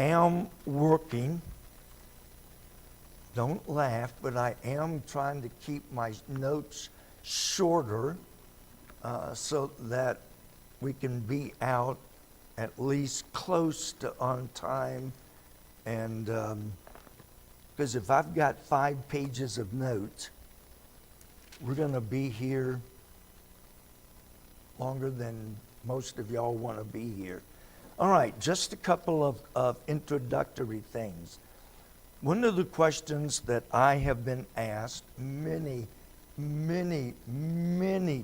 am working. Don't laugh, but I am trying to keep my notes shorter so that we can be out at least close to on time. And because if I've got 5 pages of notes, we're going to be here longer than most of y'all want to be here. All right, just a couple of introductory things. One of the questions that I have been asked many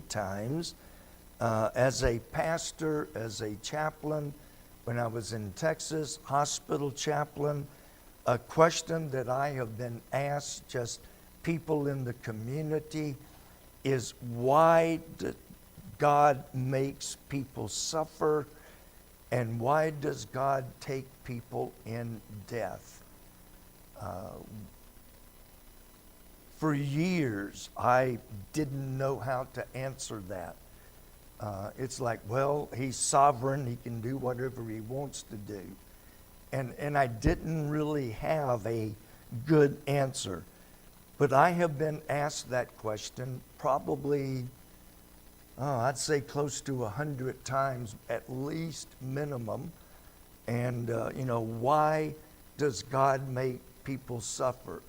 times as a pastor, as a chaplain, when I was in Texas, hospital chaplain, a question that I have been asked, just people in the community, is why God makes people suffer, and why does God take people in death? For years, I didn't know how to answer that. It's like, well, he's sovereign. He can do whatever he wants to do. And I didn't really have a good answer. But I have been asked that question probably, I'd say close to 100 times, at least minimum. And, why does God make people suffer?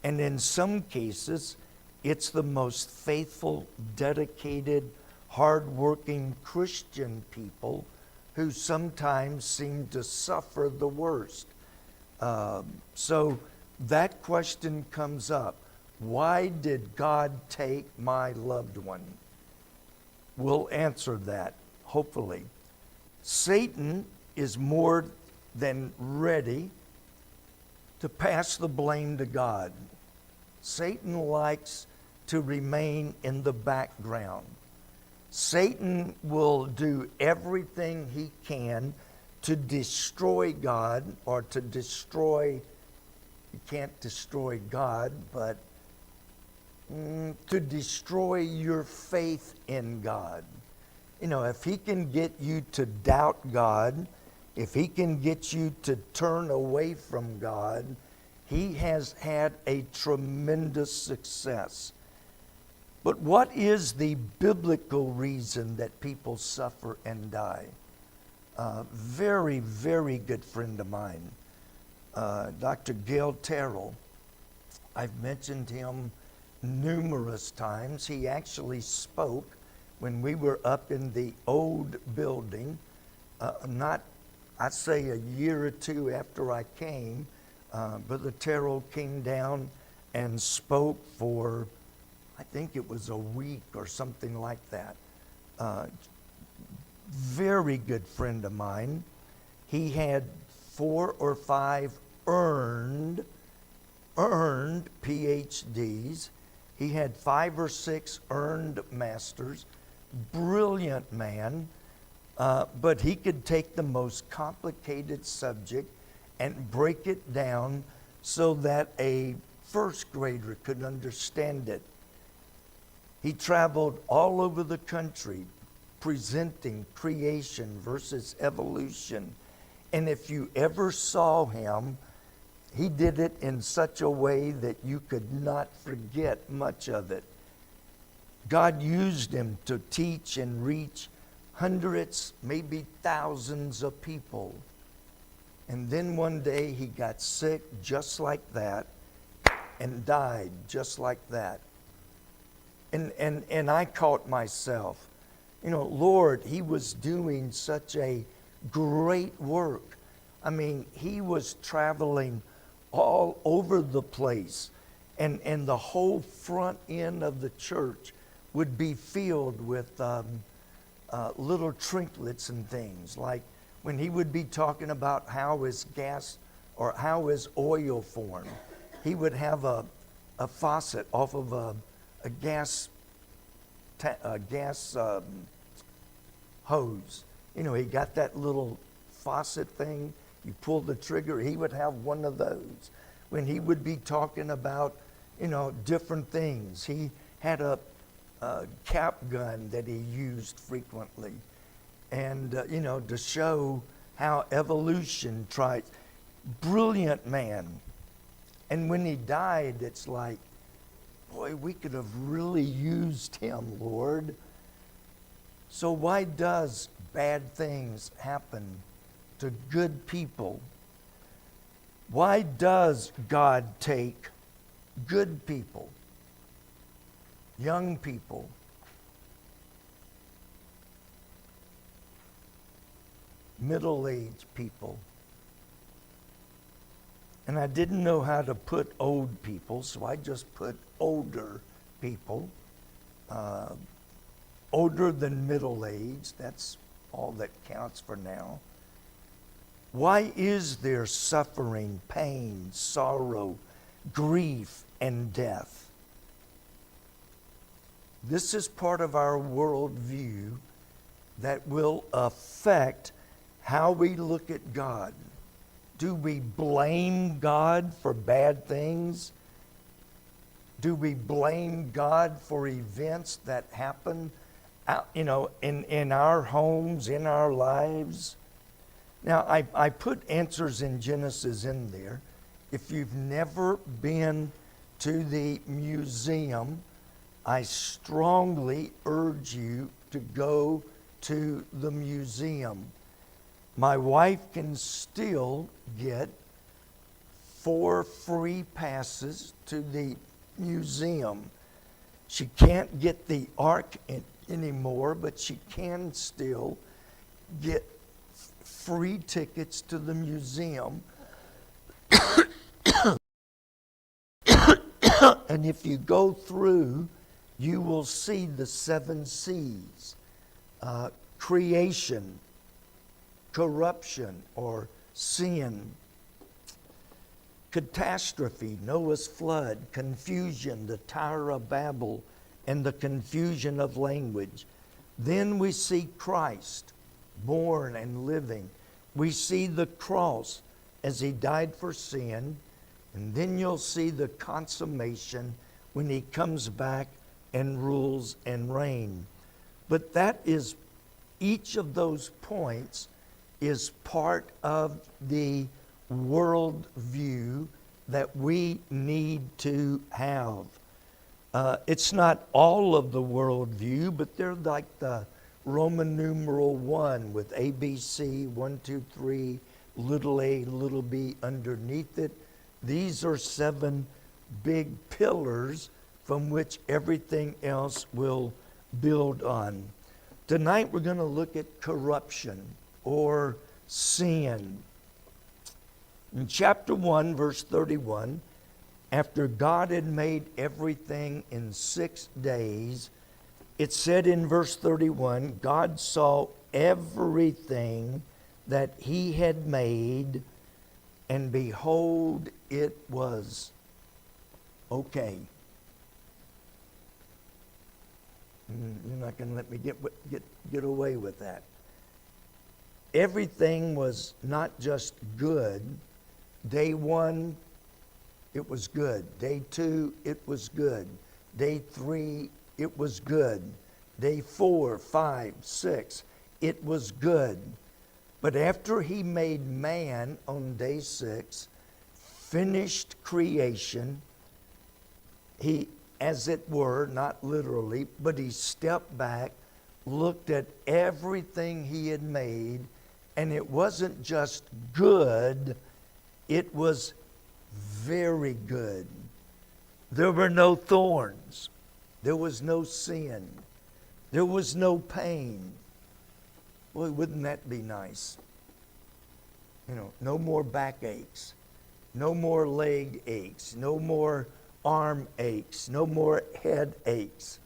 And in some cases, it's the most faithful, dedicated, hardworking Christian people who sometimes seem to suffer the worst. So that question comes up. Why did God take my loved one? We'll answer that, hopefully. Satan is more than ready to pass the blame to God. Satan likes to remain in the background. Satan will do everything he can to destroy God, or to destroy, you can't destroy God, but to destroy your faith in God. If he can get you to doubt God, if he can get you to turn away from God, he has had a tremendous success. But what is the biblical reason that people suffer and die? Very, very good friend of mine, Dr. Gail Terrell. I've mentioned him numerous times. He actually spoke when we were up in the old building, I'd say a year or two after I came. Brother Terrell came down and spoke for, I think it was a week or something like that. Very good friend of mine. He had 4 or 5 earned PhDs. He had 5 or 6 earned masters. Brilliant man. But he could take the most complicated subject and break it down so that a first grader could understand it. He traveled all over the country presenting creation versus evolution. And if you ever saw him, he did it in such a way that you could not forget much of it. God used him to teach and reach hundreds, maybe thousands of people. And then one day he got sick just like that and died just like that. And I caught myself, Lord, he was doing such a great work. I mean, he was traveling all over the place, and the whole front end of the church would be filled with little trinkets and things, like when he would be talking about how is gas or how is oil formed, he would have a faucet off of a gas hose. He got that little faucet thing. You pull the trigger, he would have one of those. When he would be talking about, different things, he had a cap gun that he used frequently. And, to show how evolution brilliant man. And when he died, it's like, boy, we could have really used him, Lord. So why does bad things happen to good people? Why does God take good people, young people, middle-aged people? And I didn't know how to put old people, so I just put older people. Older than middle-aged, that's all that counts for now. Why is there suffering, pain, sorrow, grief, and death? This is part of our worldview that will affect how we look at God. Do we blame God for bad things? Do we blame God for events that happen in our homes, in our lives? Now, I put answers in Genesis in there. If you've never been to the museum, I strongly urge you to go to the museum. My wife can still get 4 free passes to the museum. She can't get the Ark anymore, but she can still get free tickets to the museum. And if you go through, you will see the 7 C's. Creation, corruption or sin, catastrophe, Noah's flood, confusion, the Tower of Babel, and the confusion of language. Then we see Christ, born and living. We see the cross as he died for sin, and then you'll see the consummation when he comes back and rules and reigns. But that is, each of those points is part of the world view that we need to have. It's not all of the world view, but they're like the Roman numeral 1 with ABC, 1, 2, 3, little a, little b underneath it. These are 7 big pillars from which everything else will build on. Tonight we're going to look at corruption or sin. In chapter 1, verse 31, after God had made everything in 6 days, it said in verse 31, God saw everything that he had made, and behold, it was okay. You're not going to let me get away with that. Everything was not just good. Day 1, it was good. Day 2, it was good. Day 3, it was good. Day 4, 5, 6, it was good. But after he made man on day 6, finished creation, he, as it were, not literally, but he stepped back, looked at everything he had made, and it wasn't just good, it was very good. There were no thorns. There was no sin. There was no pain. Boy, wouldn't that be nice? No more backaches, no more leg aches, no more arm aches, no more head aches.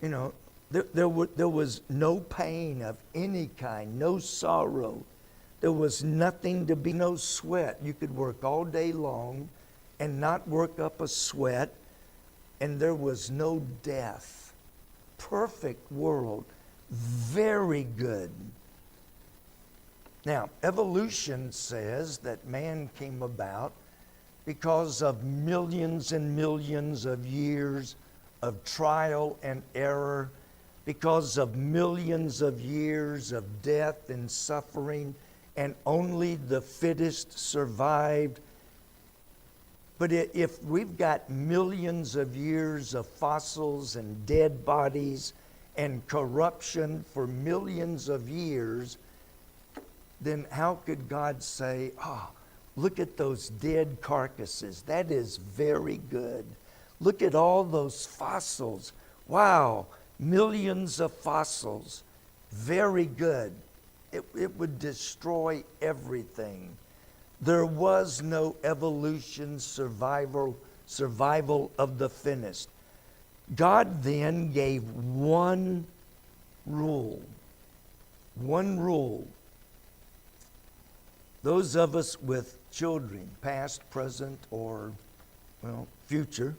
There was no pain of any kind, no sorrow. There was nothing to be, no sweat. You could work all day long and not work up a sweat, and there was no death. Perfect world, very good. Now, evolution says that man came about because of millions and millions of years of trial and error, because of millions of years of death and suffering and only the fittest survived. But if we've got millions of years of fossils and dead bodies and corruption for millions of years, then how could God say, look at those dead carcasses. That is very good. Look at all those fossils. Wow, millions of fossils. Very good. It would destroy everything. There was no evolution, survival of the fittest. God then gave one rule. One rule. Those of us with children, past, present, or, future.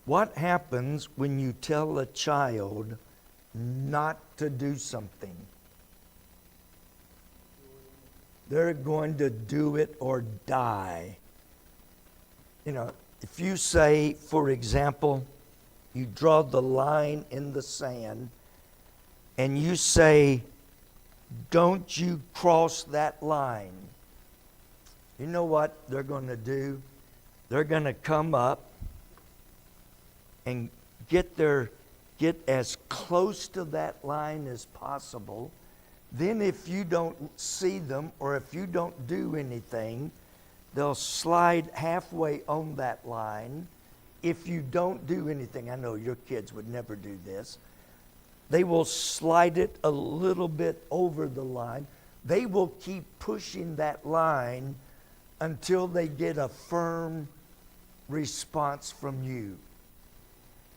What happens when you tell a child not to do something? They're going to do it or die. If you say, for example, you draw the line in the sand and you say, don't you cross that line. You know what they're going to do? They're going to come up and get as close to that line as possible. Then if you don't see them or if you don't do anything, they'll slide halfway on that line. If you don't do anything, I know your kids would never do this, they will slide it a little bit over the line. They will keep pushing that line until they get a firm response from you.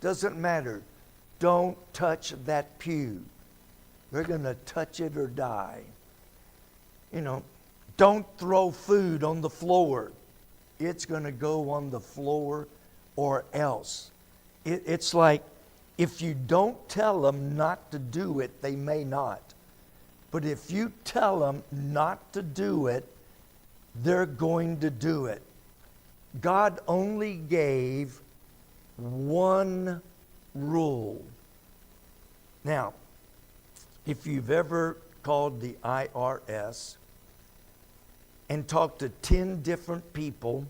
Doesn't matter. Don't touch that pew. They're going to touch it or die. Don't throw food on the floor. It's going to go on the floor or else. It's like, if you don't tell them not to do it, they may not. But if you tell them not to do it, they're going to do it. God only gave one rule. Now, if you've ever called the IRS and talked to 10 different people,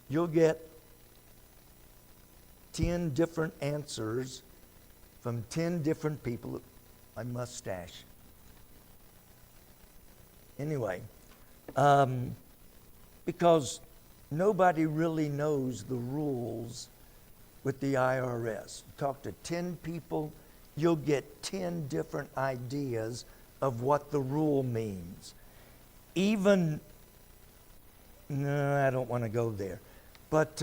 you'll get 10 different answers from 10 different people. My mustache. Anyway, because nobody really knows the rules with the IRS. Talk to 10 people, you'll get 10 different ideas of what the rule means. Even, no, I don't want to go there. But,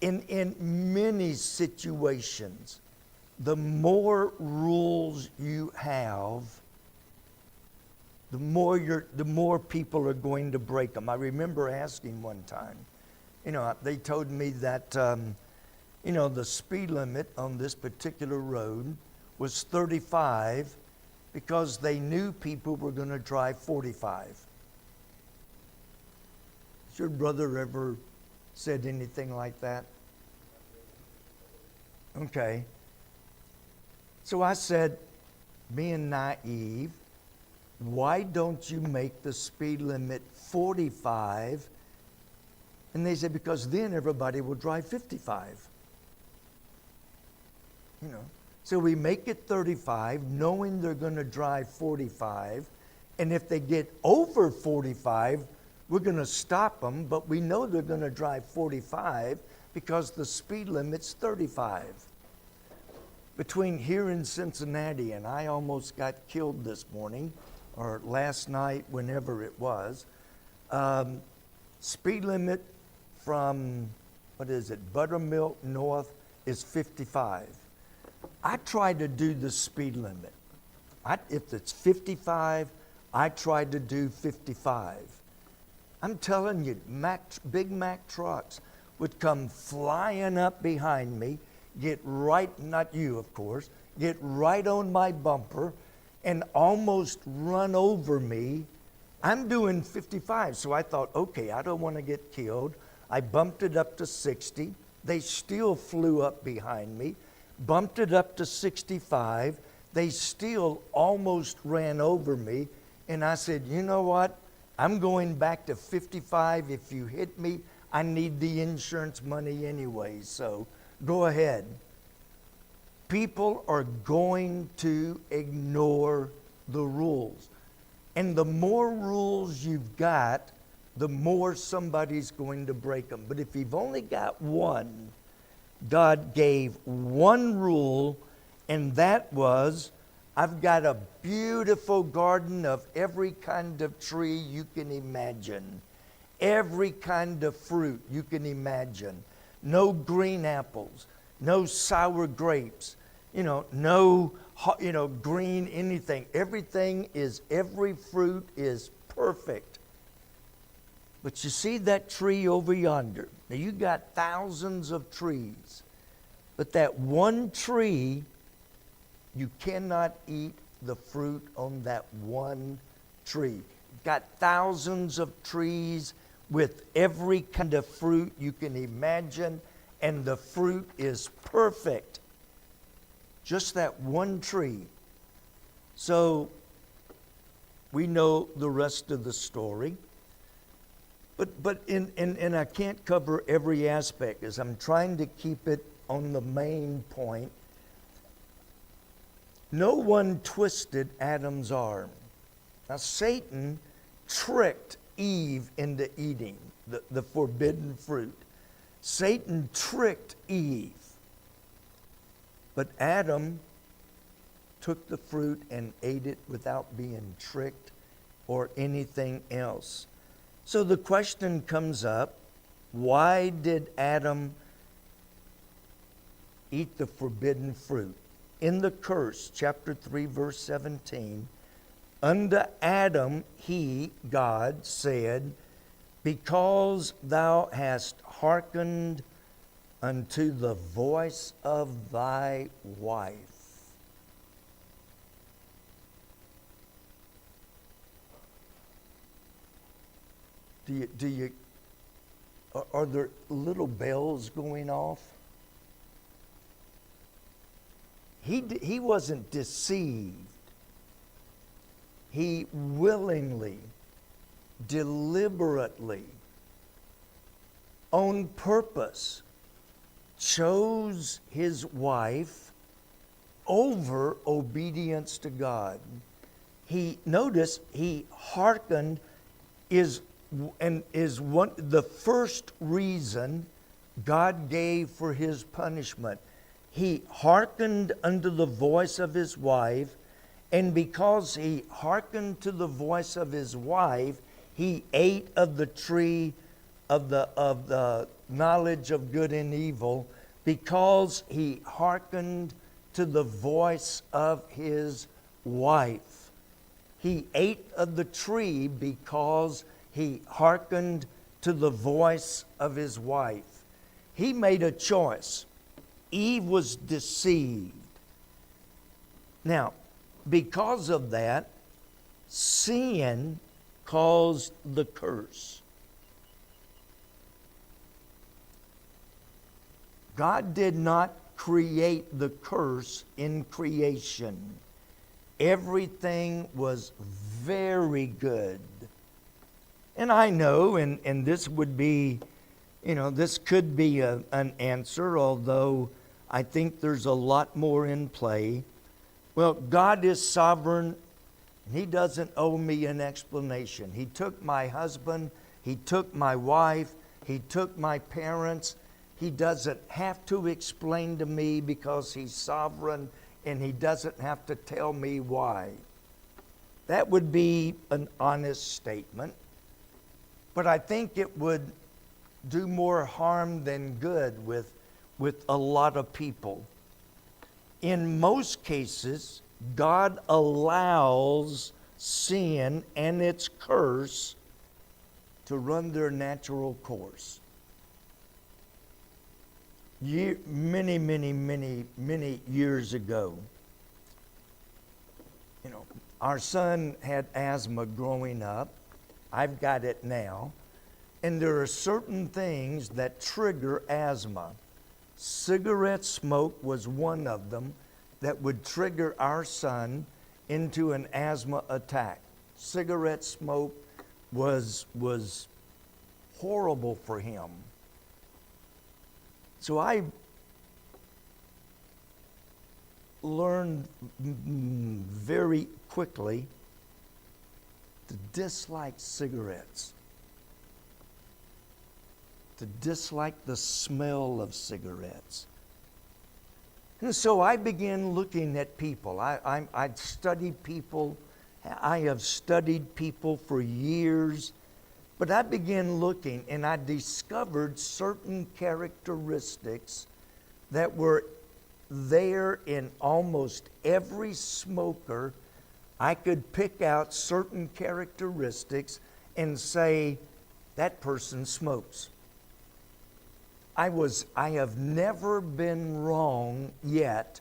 in many situations, the more rules you have, the more people are going to break them. I remember asking one time, they told me that, the speed limit on this particular road was 35 because they knew people were going to drive 45. Has your brother ever said anything like that? Okay. So I said, being naive, why don't you make the speed limit 45? And they said, because then everybody will drive 55. So we make it 35, knowing they're going to drive 45. And if they get over 45, we're going to stop them, but we know they're going to drive 45 because the speed limit's 35. Between here and Cincinnati, and I almost got killed this morning, or last night, whenever it was, speed limit from, Buttermilk North is 55. I try to do the speed limit. If it's 55, I try to do 55. I'm telling you, Big Mac trucks would come flying up behind me, get right, not you of course, get right on my bumper and almost run over me. I'm doing 55, so I thought, okay, I don't want to get killed. I bumped it up to 60. They still flew up behind me. bumped it up to 65. They still almost ran over me. And I said, you know what? I'm going back to 55. If you hit me, I need the insurance money anyway, so go ahead. People are going to ignore the rules. And the more rules you've got, the more somebody's going to break them. But if you've only got one, God gave one rule, and that was, I've got a beautiful garden of every kind of tree you can imagine. Every kind of fruit you can imagine. No green apples, no sour grapes, no green anything. Every fruit is perfect. But you see that tree over yonder. Now you got thousands of trees. But that one tree, you cannot eat the fruit on that one tree. Got thousands of trees with every kind of fruit you can imagine, and the fruit is perfect. Just that one tree. So we know the rest of the story. But and I can't cover every aspect, as I'm trying to keep it on the main point. No one twisted Adam's arm. Now Satan tricked Eve into eating the forbidden fruit. Satan tricked Eve. But Adam took the fruit and ate it without being tricked or anything else. So the question comes up, why did Adam eat the forbidden fruit? In the curse, chapter 3, verse 17, unto Adam he, God, said, because thou hast hearkened unto the voice of thy wife. Are there little bells going off? He wasn't deceived. He willingly, deliberately, on purpose, chose his wife over obedience to God. He hearkened is the first reason God gave for his punishment. He hearkened unto the voice of his wife, and because he hearkened to the voice of his wife, he ate of the tree of the knowledge of good and evil, because he hearkened to the voice of his wife. He ate of the tree because he hearkened to the voice of his wife. He made a choice. Eve was deceived. Now, because of that, sin caused the curse. God did not create the curse in creation. Everything was very good. And I know, and this would be, this could be an answer, although I think there's a lot more in play. Well, God is sovereign, and He doesn't owe me an explanation. He took my husband, He took my wife, He took my parents. He doesn't have to explain to me because He's sovereign, and He doesn't have to tell me why. That would be an honest statement, but I think it would do more harm than good with a lot of people. In most cases, God allows sin and its curse to run their natural course. Many years ago, our son had asthma growing up. I've got it now. And there are certain things that trigger asthma. Cigarette smoke was one of them that would trigger our son into an asthma attack. Cigarette smoke was horrible for him. So I learned very quickly to dislike cigarettes, to dislike the smell of cigarettes. And so I began looking at people. I'd studied people. I have studied people for years. But I began looking, and I discovered certain characteristics that were there in almost every smoker. I could pick out certain characteristics and say, that person smokes. I have never been wrong yet.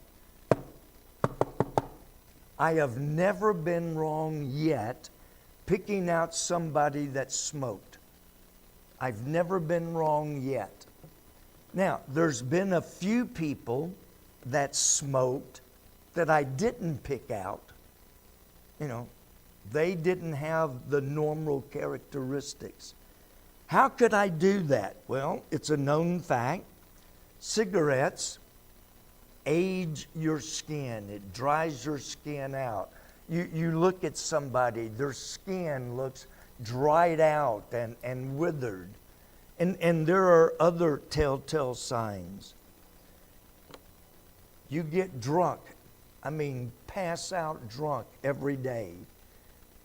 I have never been wrong yet picking out somebody that smoked. I've never been wrong yet. Now, there's been a few people that smoked that I didn't pick out. You know, they didn't have the normal characteristics. How could I do that? Well, it's a known fact. Cigarettes age your skin. It dries your skin out. You look at somebody, their skin looks dried out and withered. And there are other telltale signs. You get drunk. Pass out drunk every day.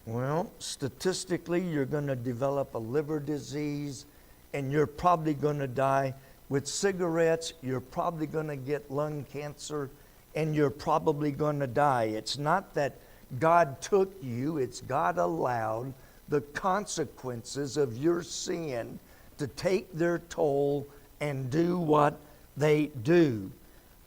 Well, statistically, you're going to develop a liver disease, and you're probably going to die. With cigarettes, you're probably going to get lung cancer, and you're probably going to die. It's not that God took you, it's God allowed the consequences of your sin to take their toll and do what they do.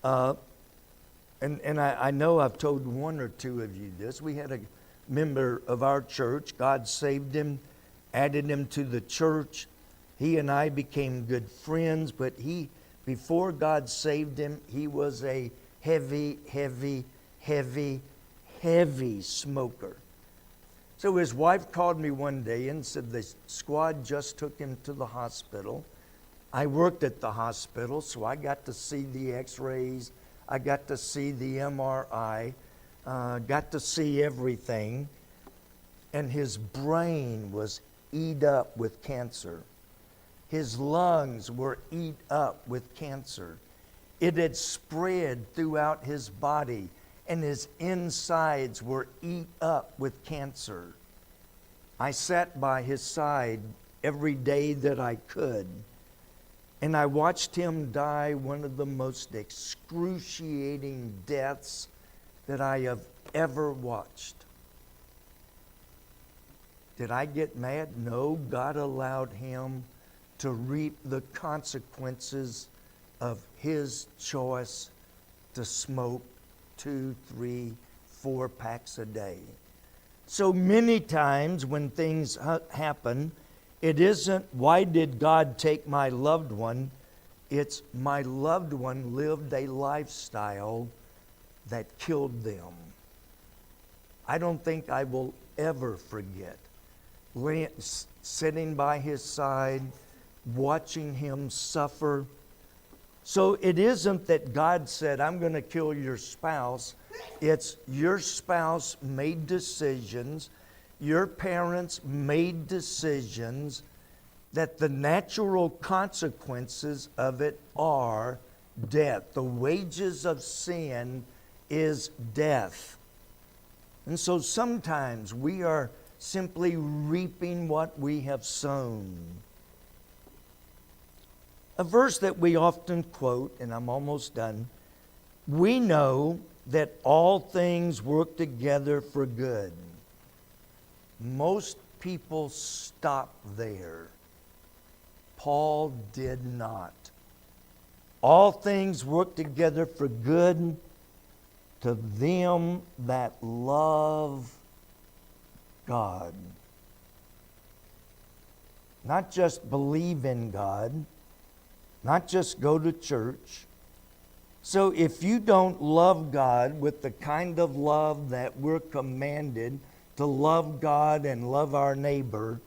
And I know I've told one or two of you this. We had a member of our church. God saved him, added him to the church. He and I became good friends, but before God saved him, he was a heavy smoker. So his wife called me one day and said the squad just took him to the hospital. I worked at the hospital, so I got to see the x-rays. I got to see the MRI, got to see everything. And his brain was eat up with cancer. His lungs were eat up with cancer. It had spread throughout his body, and his insides were eat up with cancer. I sat by his side every day that I could, and I watched him die one of the most excruciating deaths that I have ever watched. Did I get mad? No, God allowed him to reap the consequences of his choice to smoke 2, 3, 4 packs a day. So many times when things happen, it isn't, why did God take my loved one? It's my loved one lived a lifestyle that killed them. I don't think I will ever forget sitting by his side, watching him suffer. So it isn't that God said, I'm going to kill your spouse. It's your spouse made decisions, your parents made decisions, that the natural consequences of it are death. The wages of sin is death. And so sometimes we are simply reaping what we have sown. A verse that we often quote, and I'm almost done, we know that all things work together for good. Most people stop there. Paul did not. All things work together for good to them that love God. Not just believe in God, not just go to church, So if you don't love God with the kind of love that we're commanded to love God and love our neighbor,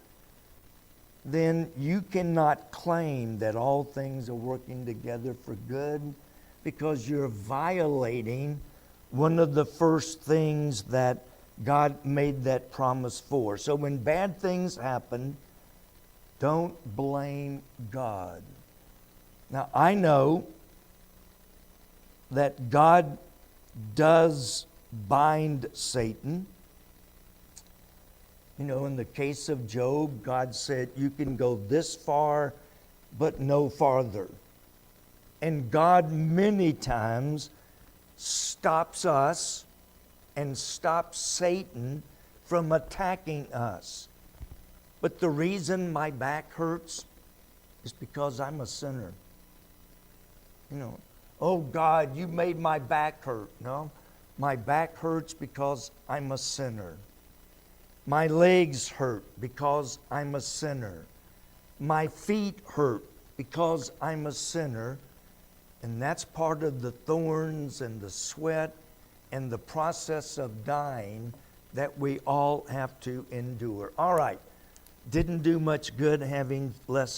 then you cannot claim that all things are working together for good, because you're violating one of the first things that God made that promise for. So when bad things happen, don't blame God. Now, I know that God does bind Satan. You know, in the case of Job, God said, you can go this far, but no farther. And God many times stops us and stops Satan from attacking us. But the reason my back hurts is because I'm a sinner. You know, oh God, you made my back hurt. No, my back hurts because I'm a sinner. My legs hurt because I'm a sinner. My feet hurt because I'm a sinner. And that's part of the thorns and the sweat and the process of dying that we all have to endure. All right. Didn't do much good having lessons